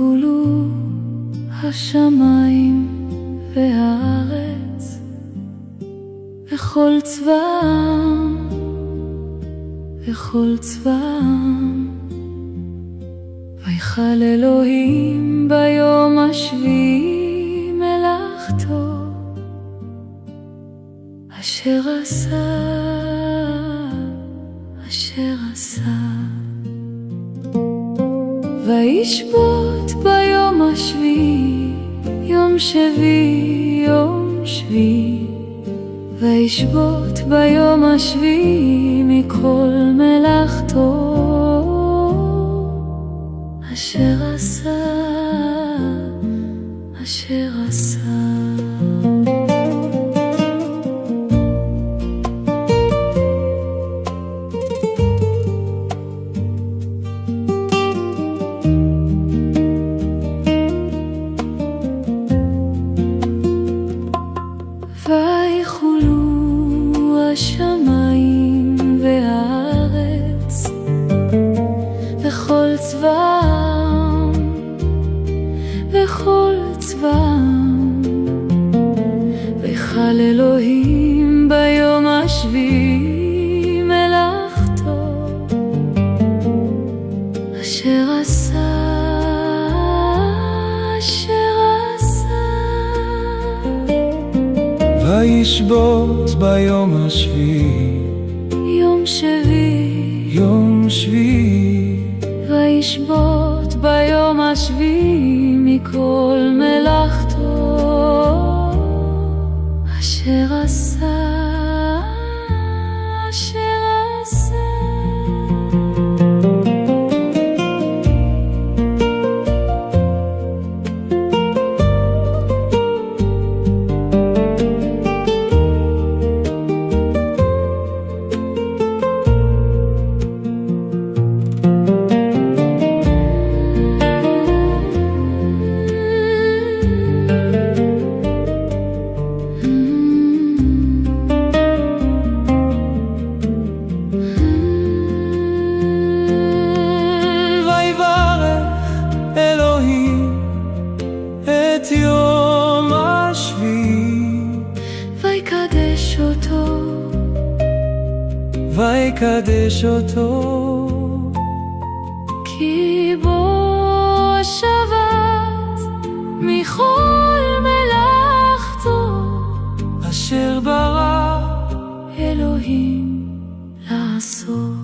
ויחולו השמיים והארץ וכל צבאם וכל צבאם, ויחל אלוהים ביום השביעי מלאכתו אשר עשה. וישבות ביום השביעי, יום שביעי, יום שביעי, וישבות ביום השביעי מכל מלאכתו אשר עשה, אשר עשה. ויחולו השמיים והארץ וכל צבאם וכל צבאם, ויחל אלוהים ביום השביעי מלאכתו אשר עשה, אשר עשה. וישבות ביום השביעי, יום שביעי, יום שביעי, וישבות ביום השביעי מכל מלאכתו אשר עשה, אשר עשה. את יום השביעי, ויקדש אותו, ויקדש אותו, כי בו שבת מכל מלאכתו אשר ברא אלוהים לעשות.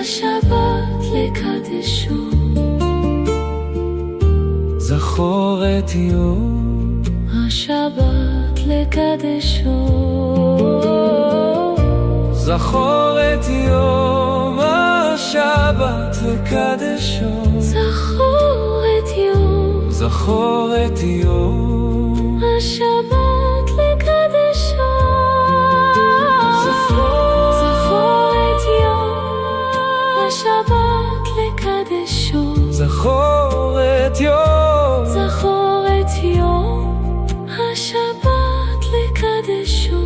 השבת לקדשו, זכור את יום השבת לקדשו, זכור את יום השבת לקדשו, זכור את יום, זכור את יום השבת לקדשו, זכור את יום השבת לקדשו, זכור את יום, זכור את יום השבת לקדשו,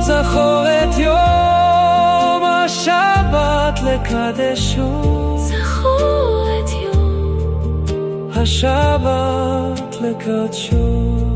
זכור את יום השבת לקדשו, זכור את יום השבת לקדשו.